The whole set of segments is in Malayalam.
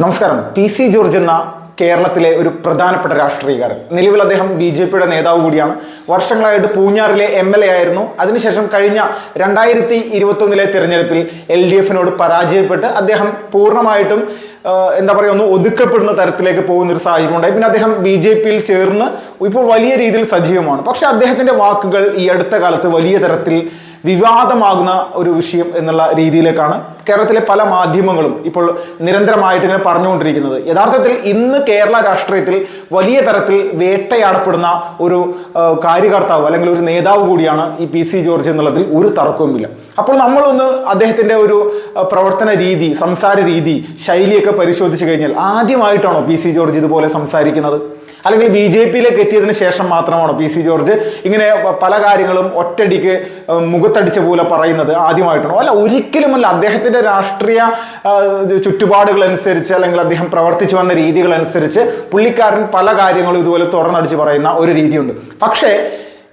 നമസ്കാരം. പി സി ജോർജ് എന്ന കേരളത്തിലെ ഒരു പ്രധാനപ്പെട്ട രാഷ്ട്രീയക്കാരൻ. നിലവിൽ അദ്ദേഹം BJP-യുടെ നേതാവ് കൂടിയാണ്. വർഷങ്ങളായിട്ട് പൂഞ്ഞാറിലെ MLA ആയിരുന്നു. അതിനുശേഷം കഴിഞ്ഞ 2021 തിരഞ്ഞെടുപ്പിൽ LDF-നോട് പരാജയപ്പെട്ട് അദ്ദേഹം പൂർണ്ണമായിട്ടും ഒന്ന് ഒതുക്കപ്പെടുന്ന തരത്തിലേക്ക് പോകുന്ന ഒരു സാഹചര്യം ഉണ്ടായി. പിന്നെ അദ്ദേഹം BJP-യിൽ ചേർന്ന് ഇപ്പോൾ വലിയ രീതിയിൽ സജീവമാണ്. പക്ഷെ അദ്ദേഹത്തിന്റെ വാക്കുകൾ ഈ അടുത്ത കാലത്ത് വലിയ തരത്തിൽ വിവാദമാകുന്ന ഒരു വിഷയം എന്നുള്ള രീതിയിലേക്കാണ് കേരളത്തിലെ പല മാധ്യമങ്ങളും ഇപ്പോൾ നിരന്തരമായിട്ട് ഇങ്ങനെ പറഞ്ഞുകൊണ്ടിരിക്കുന്നത്. യഥാർത്ഥത്തിൽ ഇന്ന് കേരള രാഷ്ട്രീയത്തിൽ വലിയ തരത്തിൽ വേട്ടയാടപ്പെടുന്ന ഒരു കാര്യകർത്താവ് അല്ലെങ്കിൽ ഒരു നേതാവ് കൂടിയാണ് ഈ പി സി ജോർജ് എന്നുള്ളതിൽ ഒരു തർക്കവുമില്ല. അപ്പോൾ നമ്മളൊന്ന് അദ്ദേഹത്തിന്റെ ഒരു പ്രവർത്തന രീതി, സംസാര രീതി, ശൈലിയൊക്കെ പരിശോധിച്ച് കഴിഞ്ഞാൽ ആദ്യമായിട്ടാണോ പി സി ജോർജ് ഇതുപോലെ സംസാരിക്കുന്നത്? അല്ലെങ്കിൽ BJP-യിലേക്ക് എത്തിയതിന് ശേഷം മാത്രമാണോ പി സി ജോർജ് ഇങ്ങനെ പല കാര്യങ്ങളും ഒറ്റയടിക്ക് മുഖത്തടിച്ച പോലെ പറയുന്നത് ആദ്യമായിട്ടാണോ? അല്ല, ഒരിക്കലുമല്ല. അദ്ദേഹത്തിന്റെ രാഷ്ട്രീയ ചുറ്റുപാടുകൾ അനുസരിച്ച് അല്ലെങ്കിൽ അദ്ദേഹം പ്രവർത്തിച്ചു വന്ന രീതികൾ അനുസരിച്ച് പുള്ളിക്കാരൻ പല കാര്യങ്ങളും ഇതുപോലെ തുറന്നടിച്ച് പറയുന്ന ഒരു രീതിയുണ്ട്. പക്ഷേ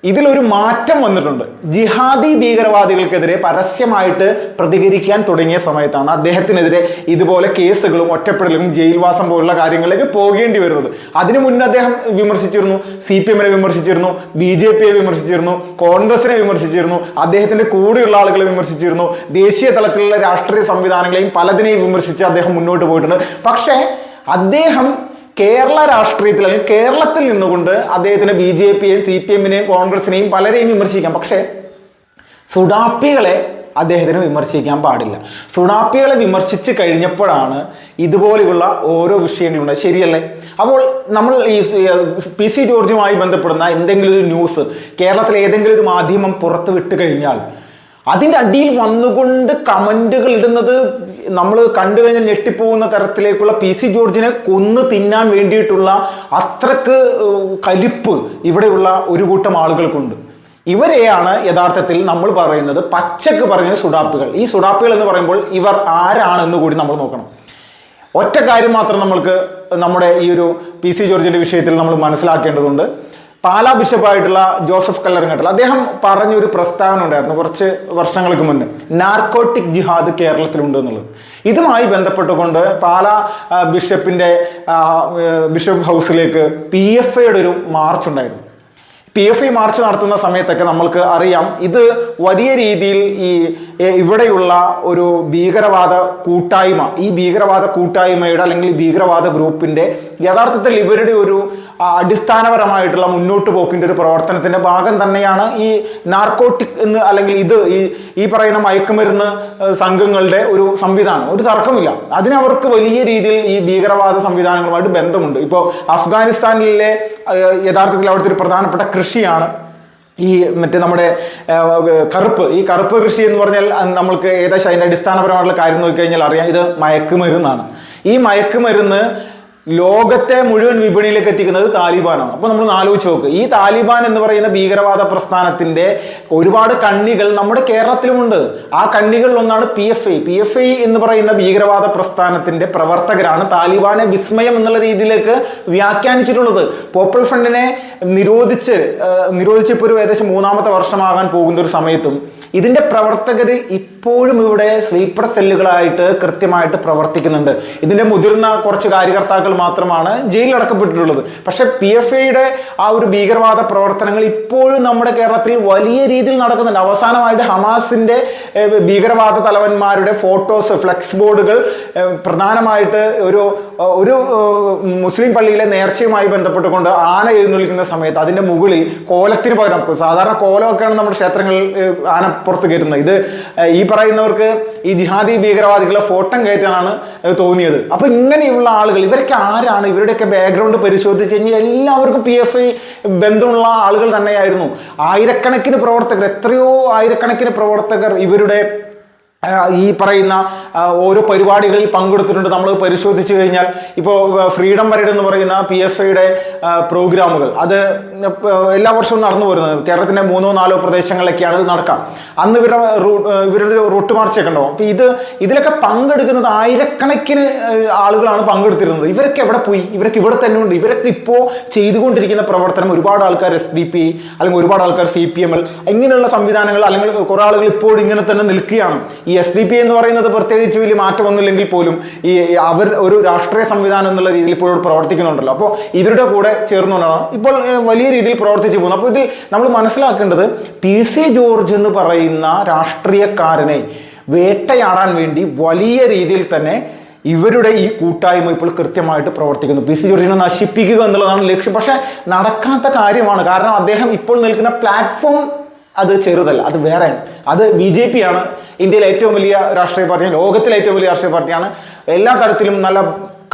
ഇതിലൊരു മാറ്റം വന്നിട്ടുണ്ട്. ജിഹാദി ഭീകരവാദികൾക്കെതിരെ പരസ്യമായിട്ട് പ്രതികരിക്കാൻ തുടങ്ങിയ സമയത്താണ് അദ്ദേഹത്തിനെതിരെ ഇതുപോലെ കേസുകളും ഒറ്റപ്പെടലും ജയിൽവാസം പോലുള്ള കാര്യങ്ങളിലേക്ക് പോകേണ്ടി വരുന്നത്. അതിനു മുന്നേ അദ്ദേഹം വിമർശിച്ചിരുന്നു, CPM-നെ വിമർശിച്ചിരുന്നു, BJP-യെ വിമർശിച്ചിരുന്നു, കോൺഗ്രസിനെ വിമർശിച്ചിരുന്നു, അദ്ദേഹത്തിന്റെ കൂടെയുള്ള ആളുകളെ വിമർശിച്ചിരുന്നു, ദേശീയ തലത്തിലുള്ള രാഷ്ട്രീയ സംവിധാനങ്ങളെയും പലതിനെയും വിമർശിച്ച് അദ്ദേഹം മുന്നോട്ട് പോയിട്ടുണ്ട്. പക്ഷേ അദ്ദേഹം കേരള രാഷ്ട്രീയത്തിൽ അല്ലെങ്കിൽ കേരളത്തിൽ നിന്നുകൊണ്ട് അദ്ദേഹത്തിന് BJP-യെയും CPM-നെയും കോൺഗ്രസിനെയും പലരെയും വിമർശിക്കാം. പക്ഷേ സുഡാപ്പികളെ അദ്ദേഹത്തിന് വിമർശിക്കാൻ പാടില്ല. സുഡാപ്പികളെ വിമർശിച്ച് കഴിഞ്ഞപ്പോഴാണ് ഇതുപോലെയുള്ള ഓരോ വിഷയങ്ങളുണ്ട്. ശരിയല്ലേ? അപ്പോൾ നമ്മൾ ഈ പി സി ജോർജുമായി ബന്ധപ്പെടുന്ന എന്തെങ്കിലും ഒരു ന്യൂസ് കേരളത്തിലെ ഏതെങ്കിലും ഒരു മാധ്യമം പുറത്ത് വിട്ട് കഴിഞ്ഞാൽ അതിൻ്റെ അടിയിൽ വന്നുകൊണ്ട് കമൻറ്റുകൾ ഇടുന്നത് നമ്മൾ കണ്ടു കഴിഞ്ഞാൽ ഞെട്ടിപ്പോകുന്ന തരത്തിലേക്കുള്ള പി സി ജോർജിനെ കൊന്നു തിന്നാൻ വേണ്ടിയിട്ടുള്ള അത്രക്ക് കലിപ്പ് ഇവിടെയുള്ള ഒരു കൂട്ടം ആളുകൾക്കുണ്ട്. ഇവരെയാണ് യഥാർത്ഥത്തിൽ നമ്മൾ പറയുന്നത്, പച്ചക്ക് പറയുന്നത് സുഡാപ്പികൾ. ഈ സുഡാപ്പികൾ എന്ന് പറയുമ്പോൾ ഇവർ ആരാണെന്ന് കൂടി നമ്മൾ നോക്കണം. ഒറ്റ കാര്യം മാത്രം നമ്മൾക്ക് നമ്മുടെ ഈ ഒരു പി സി ജോർജിന്റെ വിഷയത്തിൽ നമ്മൾ മനസ്സിലാക്കേണ്ടതുണ്ട്. പാലാ ബിഷപ്പായിട്ടുള്ള ജോസഫ് കല്ലറങ്ങാട്ടിൽ അദ്ദേഹം പറഞ്ഞൊരു പ്രസ്താവന ഉണ്ടായിരുന്നു കുറച്ച് വർഷങ്ങൾക്ക് മുന്നേ, നാർക്കോട്ടിക് ജിഹാദ് കേരളത്തിലുണ്ട് എന്നുള്ളത്. ഇതുമായി ബന്ധപ്പെട്ടുകൊണ്ട് പാലാ ബിഷപ്പ് ഹൗസിലേക്ക് PFIയുടെ ഒരു മാർച്ച് ഉണ്ടായിരുന്നു. PFI മാർച്ച് നടത്തുന്ന സമയത്തൊക്കെ നമ്മൾക്ക് അറിയാം, ഇത് വലിയ രീതിയിൽ ഇവിടെയുള്ള ഒരു ഭീകരവാദ കൂട്ടായ്മ, ഈ ഭീകരവാദ കൂട്ടായ്മയുടെ അല്ലെങ്കിൽ ഭീകരവാദ ഗ്രൂപ്പിന്റെ യഥാർത്ഥത്തിൽ ഇവരുടെ ഒരു അടിസ്ഥാനപരമായിട്ടുള്ള മുന്നോട്ട് പോക്കിന്റെ ഒരു പ്രവർത്തനത്തിന്റെ ഭാഗം തന്നെയാണ് ഈ നാർക്കോട്ടിക് എന്ന് അല്ലെങ്കിൽ ഇത് ഈ പറയുന്ന മയക്കുമരുന്ന് സംഘങ്ങളുടെ ഒരു സംവിധാനം. ഒരു തർക്കമില്ല, അതിനവർക്ക് വലിയ രീതിയിൽ ഈ ഭീകരവാദ സംവിധാനങ്ങളുമായിട്ട് ബന്ധമുണ്ട്. ഇപ്പോൾ അഫ്ഗാനിസ്ഥാനിലെ യഥാർത്ഥത്തിൽ അവിടുത്തെ ഒരു പ്രധാനപ്പെട്ട കൃഷിയാണ് ഈ നമ്മുടെ കറുപ്പ് കൃഷി എന്ന് പറഞ്ഞാൽ നമ്മൾക്ക് ഏകദേശം അതിൻ്റെ അടിസ്ഥാനപരമായിട്ടുള്ള കാര്യം നോക്കിക്കഴിഞ്ഞാൽ അറിയാം, ഇത് മയക്കുമരുന്നാണ്. ഈ മയക്കുമരുന്ന് ലോകത്തെ മുഴുവൻ വിപണിയിലേക്ക് എത്തിക്കുന്നത് താലിബാനാണ്. അപ്പോൾ നമ്മൾ ആലോചിച്ച് നോക്ക്, ഈ താലിബാൻ എന്ന് പറയുന്ന ഭീകരവാദ പ്രസ്ഥാനത്തിന്റെ ഒരുപാട് കണ്ണികൾ നമ്മുടെ കേരളത്തിലുമുണ്ട്. ആ കണ്ണികളിൽ ഒന്നാണ് PFI എന്ന് പറയുന്ന ഭീകരവാദ പ്രസ്ഥാനത്തിന്റെ പ്രവർത്തകരാണ് താലിബാനെ വിസ്മയം എന്നുള്ള രീതിയിലേക്ക് വ്യാഖ്യാനിച്ചിട്ടുള്ളത്. പോപ്പുലർ ഫ്രണ്ടിനെ നിരോധിച്ചിപ്പോൾ ഒരു ഏകദേശം 3ാമത്തെ വർഷമാകാൻ പോകുന്ന ഒരു സമയത്തും ഇതിന്റെ പ്രവർത്തകർ ഇപ്പോഴും ഇവിടെ സ്ലീപ്പർ സെല്ലുകളായിട്ട് കൃത്യമായിട്ട് പ്രവർത്തിക്കുന്നുണ്ട്. ഇതിന്റെ മുതിർന്ന കുറച്ച് കാര്യകർത്താക്കൾ മാത്രമാണ് ജയിലിൽ അടക്കപ്പെട്ടിട്ടുള്ളത്. പക്ഷെ PFIയുടെ ആ ഒരു ഭീകരവാദ പ്രവർത്തനങ്ങൾ ഇപ്പോഴും നമ്മുടെ കേരളത്തിൽ വലിയ രീതിയിൽ നടക്കുന്നുണ്ട്. അവസാനമായിട്ട് ഹമാസിന്റെ ഭീകരവാദ തലവന്മാരുടെ ഫോട്ടോസ്, ഫ്ലെക്സ് ബോർഡുകൾ പ്രധാനമായിട്ട് ഒരു മുസ്ലിം പള്ളിയിലെ നേർച്ചയുമായി ബന്ധപ്പെട്ടുകൊണ്ട് ആന എഴുന്നള്ളിക്കുന്ന സമയത്ത് അതിന്റെ മുകളിൽ കോലത്തിന് പകരം, സാധാരണ കോലമൊക്കെയാണ് നമ്മുടെ ക്ഷേത്രങ്ങളിൽ ആന പുറത്ത് കയറ്റുന്നത്, ഇത് ഈ പറയുന്നവർക്ക് ഈ ജിഹാദി ഭീകരവാദികളെ ഫോട്ടം കയറ്റാനാണ് തോന്നിയത്. അപ്പൊ ഇങ്ങനെയുള്ള ആളുകൾ, ഇവരൊക്കെ ആരാണ്? ഇവരുടെയൊക്കെ ബാക്ക്ഗ്രൗണ്ട് പരിശോധിച്ച് കഴിഞ്ഞാൽ എല്ലാവർക്കും PFI ബന്ധമുള്ള ആളുകൾ തന്നെയായിരുന്നു. ആയിരക്കണക്കിന് പ്രവർത്തകർ, എത്രയോ ആയിരക്കണക്കിന് പ്രവർത്തകർ ഇവരുടെ ഈ പറയുന്ന ഓരോ പരിപാടികളിൽ പങ്കെടുത്തിട്ടുണ്ട്. നമ്മൾ പരിശോധിച്ചു കഴിഞ്ഞാൽ ഇപ്പോൾ ഫ്രീഡം പരേഡ് എന്ന് പറയുന്ന PFIയുടെ പ്രോഗ്രാമുകൾ അത് എല്ലാ വർഷവും നടന്നു വരുന്നത്. കേരളത്തിൻ്റെ 3-4 പ്രദേശങ്ങളിലൊക്കെയാണ് ഇത് നടക്കാം. അന്ന് ഇവരുടെ റൂട്ട് മാർച്ചൊക്കെ ഉണ്ടാവും. അപ്പോൾ ഇതിലൊക്കെ പങ്കെടുക്കുന്നത് ആയിരക്കണക്കിന് ആളുകളാണ് പങ്കെടുത്തിരുന്നത്. ഇവരൊക്കെ എവിടെ പോയി? ഇവരൊക്കെ ഇവിടെ തന്നെ ഉണ്ട്. ഇവരൊക്കെ ഇപ്പോൾ ചെയ്തുകൊണ്ടിരിക്കുന്ന പ്രവർത്തനം ഒരുപാട് ആൾക്കാർ SDP അല്ലെങ്കിൽ ഒരുപാട് ആൾക്കാർ CPM ഇങ്ങനെയുള്ള സംവിധാനങ്ങൾ അല്ലെങ്കിൽ കുറേ ആളുകൾ ഇപ്പോൾ ഇങ്ങനെ തന്നെ നിൽക്കുകയാണ്. ഈ SDP എന്ന് പറയുന്നത് പ്രത്യേകിച്ച് വലിയ മാറ്റമൊന്നുമില്ലെങ്കിൽ പോലും ഈ അവർ ഒരു രാഷ്ട്രീയ സംവിധാനം എന്നുള്ള രീതിയിൽ ഇപ്പോഴും പ്രവർത്തിക്കുന്നുണ്ടല്ലോ. അപ്പോൾ ഇവരുടെ കൂടെ ചേർന്നുകൊണ്ടാണ് ഇപ്പോൾ വലിയ രീതിയിൽ പ്രവർത്തിച്ചു പോകുന്നത്. അപ്പോൾ ഇതിൽ നമ്മൾ മനസ്സിലാക്കേണ്ടത് PC ജോർജ് എന്ന് പറയുന്ന രാഷ്ട്രീയക്കാരനെ വേട്ടയാടാൻ വേണ്ടി വലിയ രീതിയിൽ തന്നെ ഇവരുടെ ഈ കൂട്ടായ്മ ഇപ്പോൾ കൃത്യമായിട്ട് പ്രവർത്തിക്കുന്നു. PC ജോർജിനെ നശിപ്പിക്കുക എന്നുള്ളതാണ് ലക്ഷ്യം. പക്ഷെ നടക്കാത്ത കാര്യമാണ്. കാരണം അദ്ദേഹം ഇപ്പോൾ നിൽക്കുന്ന പ്ലാറ്റ്ഫോം അത് ചെറുതല്ല, അത് വേറെ, അത് BJP ആണ്. ഇന്ത്യയിലെ ഏറ്റവും വലിയ രാഷ്ട്രീയ പാർട്ടിയാണ്, ലോകത്തിലെ ഏറ്റവും വലിയ രാഷ്ട്രീയ പാർട്ടിയാണ്. എല്ലാ തരത്തിലും നല്ല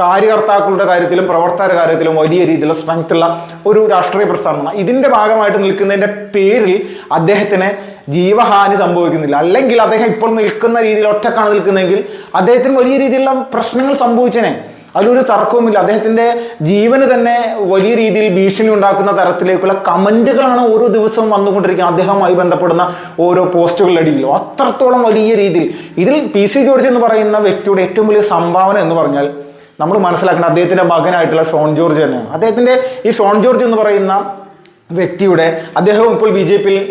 കാര്യകർത്താക്കളുടെ കാര്യത്തിലും പ്രവർത്തകരുടെ കാര്യത്തിലും വലിയ രീതിയിലുള്ള സ്ട്രെങ്ത് ഉള്ള ഒരു രാഷ്ട്രീയ പ്രസ്ഥാനമാണ്. ഇതിന്റെ ഭാഗമായിട്ട് നിൽക്കുന്നതിന്റെ പേരിൽ അദ്ദേഹത്തിന് ജീവഹാനി സംഭവിക്കുന്നില്ല. അല്ലെങ്കിൽ അദ്ദേഹം ഇപ്പോൾ നിൽക്കുന്ന രീതിയിൽ ഒറ്റക്കാണ് നിൽക്കുന്നതെങ്കിൽ അദ്ദേഹത്തിന് വലിയ രീതിയിലുള്ള പ്രശ്നങ്ങൾ സംഭവിച്ചേനെ, അതിലൊരു തർക്കവുമില്ല. അദ്ദേഹത്തിന്റെ ജീവന് തന്നെ വലിയ രീതിയിൽ ഭീഷണി ഉണ്ടാക്കുന്ന തരത്തിലേക്കുള്ള കമന്റുകളാണ് ഓരോ ദിവസവും വന്നുകൊണ്ടിരിക്കുന്നത് അദ്ദേഹവുമായി ബന്ധപ്പെടുന്ന ഓരോ പോസ്റ്റുകളിലടിയിലും. അത്രത്തോളം വലിയ രീതിയിൽ ഇതിൽ PC ജോർജ് എന്ന് പറയുന്ന വ്യക്തിയുടെ ഏറ്റവും വലിയ സംഭാവന എന്ന് പറഞ്ഞാൽ നമ്മൾ മനസ്സിലാക്കേണ്ട അദ്ദേഹത്തിന്റെ മകനായിട്ടുള്ള ഷോൺ ജോർജ് തന്നെയാണ്. അദ്ദേഹത്തിന്റെ ഈ ഷോൺ ജോർജ് എന്ന് പറയുന്ന വ്യക്തിയുടെ അദ്ദേഹം ഇപ്പോൾ BJP-യിൽ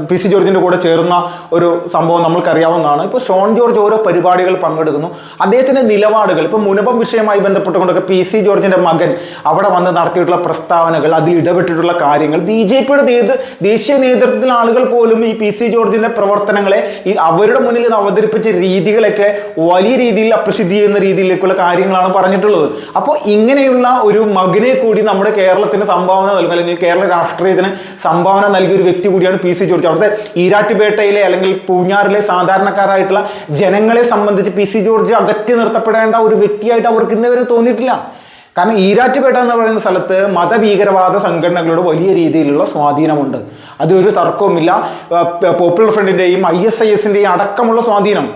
PC ജോർജിന്റെ കൂടെ ചേർന്ന ഒരു സംഭവം നമ്മൾക്കറിയാവുന്നതാണ്. ഇപ്പോൾ ഷോൺ ജോർജ് ഓരോ പരിപാടികൾ പങ്കെടുക്കുന്നു. അദ്ദേഹത്തിന്റെ നിലപാടുകൾ ഇപ്പോൾ മുനമ്പം വിഷയമായി ബന്ധപ്പെട്ടുകൊണ്ടൊക്കെ PC ജോർജിന്റെ മകൻ അവിടെ വന്ന് നടത്തിയിട്ടുള്ള പ്രസ്താവനകൾ, അതിൽ ഇടപെട്ടിട്ടുള്ള കാര്യങ്ങൾ, BJP-യുടെ ദേശീയ നേതൃത്വത്തിലെ ആളുകൾ പോലും ഈ PC ജോർജിന്റെ പ്രവർത്തനങ്ങളെ ഈ അവരുടെ മുന്നിൽ ഇത് അവതരിപ്പിച്ച രീതികളൊക്കെ വലിയ രീതിയിൽ അപ്രിഷ്യേറ്റ് ചെയ്യുന്ന രീതിയിലേക്കുള്ള കാര്യങ്ങളാണ് പറഞ്ഞിട്ടുള്ളത്. അപ്പോൾ ഇങ്ങനെയുള്ള ഒരു മകനെ കൂടി നമ്മുടെ കേരളത്തിന് സംഭാവന നൽകുക, കേരള രാഷ്ട്രീയത്തിന് സംഭാവന നൽകിയ ഒരു വ്യക്തി കൂടിയാണ് PC ജോർജ്. അവിടുത്തെ ഈരാറ്റുപേട്ടയിലെ അല്ലെങ്കിൽ പൂഞ്ഞാറിലെ സാധാരണക്കാരായിട്ടുള്ള ജനങ്ങളെ സംബന്ധിച്ച് PC ജോർജ് അകറ്റി നിർത്തപ്പെടേണ്ട ഒരു വ്യക്തിയായിട്ട് അവർക്ക് ഇന്നേവരെ തോന്നിയിട്ടില്ല. കാരണം ഈരാറ്റുപേട്ട എന്ന് പറയുന്ന സ്ഥലത്ത് മതഭീകരവാദ സംഘടനകളുടെ വലിയ രീതിയിലുള്ള സ്വാധീനമുണ്ട്, അതിലൊരു തർക്കവുമില്ല. പോപ്പുലർ ഫ്രണ്ടിന്റെയും ISIS-ന്റെയും അടക്കമുള്ള സ്വാധീനം,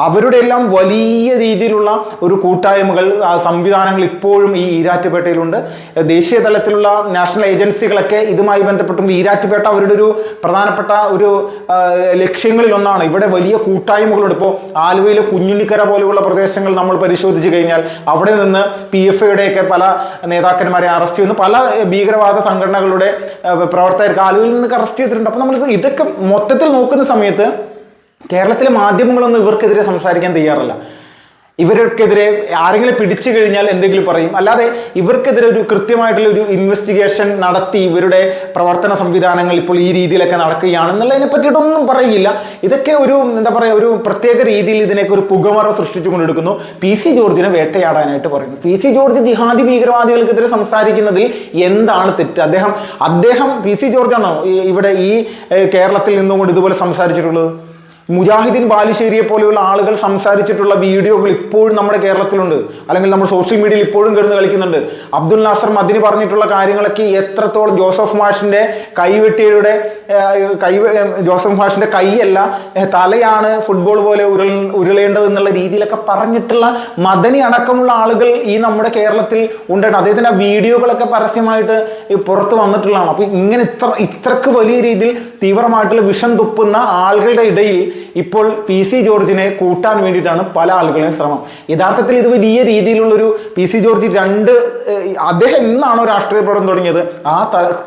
അവരുടെ എല്ലാം വലിയ രീതിയിലുള്ള ഒരു കൂട്ടായ്മകൾ, സംവിധാനങ്ങൾ ഇപ്പോഴും ഈ ഈരാറ്റുപേട്ടയിലുണ്ട്. ദേശീയ തലത്തിലുള്ള നാഷണൽ ഏജൻസികളൊക്കെ ഇതുമായി ബന്ധപ്പെട്ടും ഈരാറ്റുപേട്ട അവരുടെ ഒരു പ്രധാനപ്പെട്ട ഒരു ലക്ഷ്യങ്ങളിൽ ഒന്നാണ്. ഇവിടെ വലിയ കൂട്ടായ്മകളുണ്ട്. ഇപ്പോൾ ആലുവയിലെ കുഞ്ഞുണ്ണിക്കര പോലെയുള്ള പ്രദേശങ്ങൾ നമ്മൾ പരിശോധിച്ച് കഴിഞ്ഞാൽ അവിടെ നിന്ന് PFIയുടെയൊക്കെ പല നേതാക്കന്മാരെ അറസ്റ്റ് ചെയ്യുന്നു. പല ഭീകരവാദ സംഘടനകളുടെ പ്രവർത്തകർക്ക് ആലുവയിൽ നിന്ന് അറസ്റ്റ് ചെയ്തിട്ടുണ്ട്. അപ്പോൾ നമ്മൾ ഇതൊക്കെ മൊത്തത്തിൽ നോക്കുന്ന സമയത്ത് കേരളത്തിലെ മാധ്യമങ്ങളൊന്നും ഇവർക്കെതിരെ സംസാരിക്കാൻ തയ്യാറല്ല. ഇവർക്കെതിരെ ആരെങ്കിലും പിടിച്ചു കഴിഞ്ഞാൽ എന്തെങ്കിലും പറയും, അല്ലാതെ ഇവർക്കെതിരെ ഒരു കൃത്യമായിട്ടുള്ള ഒരു ഇൻവെസ്റ്റിഗേഷൻ നടത്തി ഇവരുടെ പ്രവർത്തന സംവിധാനങ്ങൾ ഇപ്പോൾ ഈ രീതിയിലൊക്കെ നടക്കുകയാണെന്നുള്ളതിനെ പറ്റിയിട്ടൊന്നും പറയില്ല. ഇതൊക്കെ ഒരു എന്താ പറയുക, ഒരു പ്രത്യേക രീതിയിൽ ഇതിനൊക്കെ ഒരു പുകമറ സൃഷ്ടിച്ചുകൊണ്ടെടുക്കുന്നു. PC ജോർജിനെ വേട്ടയാടാനായിട്ട് പറയുന്നു. PC ജോർജ് ജിഹാദി ഭീകരവാദികൾക്കെതിരെ സംസാരിക്കുന്നതിൽ എന്താണ് തെറ്റ്? അദ്ദേഹം PC ജോർജാണോ ഇവിടെ ഈ കേരളത്തിൽ നിന്നുകൊണ്ട് ഇതുപോലെ സംസാരിച്ചിട്ടുള്ളത്? മുജാഹിദ്ദീൻ ബാലുശ്ശേരിയെ പോലെയുള്ള ആളുകൾ സംസാരിച്ചിട്ടുള്ള വീഡിയോകൾ ഇപ്പോഴും നമ്മുടെ കേരളത്തിലുണ്ട്, അല്ലെങ്കിൽ നമ്മുടെ സോഷ്യൽ മീഡിയയിൽ ഇപ്പോഴും കിടന്ന് കളിക്കുന്നുണ്ട്. അബ്ദുൽ നാസർ മദിനി പറഞ്ഞിട്ടുള്ള കാര്യങ്ങളൊക്കെ എത്രത്തോളം ജോസഫ് മാഷിന്റെ കൈവെട്ടിയുടെ ജോസഫ് മാഷിന്റെ കൈയല്ല തലയാണ് ഫുട്ബോൾ പോലെ ഉരുളേണ്ടത് എന്നുള്ള രീതിയിലൊക്കെ പറഞ്ഞിട്ടുള്ള മദനി അടക്കമുള്ള ആളുകൾ ഈ നമ്മുടെ കേരളത്തിൽ ഉണ്ടായിട്ട് അദ്ദേഹത്തിന്റെ ആ വീഡിയോകളൊക്കെ പരസ്യമായിട്ട് പുറത്ത് വന്നിട്ടുള്ളതാണ്. അപ്പൊ ഇങ്ങനെ ഇത്രക്ക് വലിയ രീതിയിൽ തീവ്രമായിട്ടുള്ള വിഷം തുപ്പുന്ന ആളുകളുടെ ഇടയിൽ ഇപ്പോൾ PC ജോർജിനെ കൂട്ടാൻ വേണ്ടിയിട്ടാണ് പല ആളുകളെയും ശ്രമം. യഥാർത്ഥത്തിൽ ഇത് വലിയ രീതിയിലുള്ളൊരു PC ജോർജ് അദ്ദേഹം എന്നാണോ രാഷ്ട്രീയ പ്രവർത്തനം തുടങ്ങിയത് ആ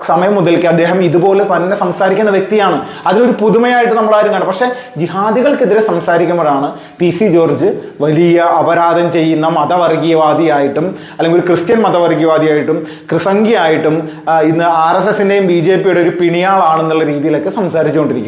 സമയം മുതൽക്ക് അദ്ദേഹം ഇതുപോലെ തന്നെ സംസാരിക്കുന്ന വ്യക്തിയാണ്. അതിലൊരു പുതുമയായിട്ട് നമ്മൾ ആരും കാണും. പക്ഷെ ജിഹാദികൾക്കെതിരെ സംസാരിക്കുമ്പോഴാണ് PC ജോർജ് വലിയ അപരാധം ചെയ്യുന്ന മതവർഗീയവാദിയായിട്ടും അല്ലെങ്കിൽ ഒരു ക്രിസ്ത്യൻ മതവർഗീയവാദിയായിട്ടും ക്രിസംഖ്യയായിട്ടും ഇന്ന് RSSന്റെയും BJPയുടെ ഒരു പിണിയാളാണെന്നുള്ള രീതിയിലൊക്കെ സംസാരിച്ചുകൊണ്ടിരിക്കും.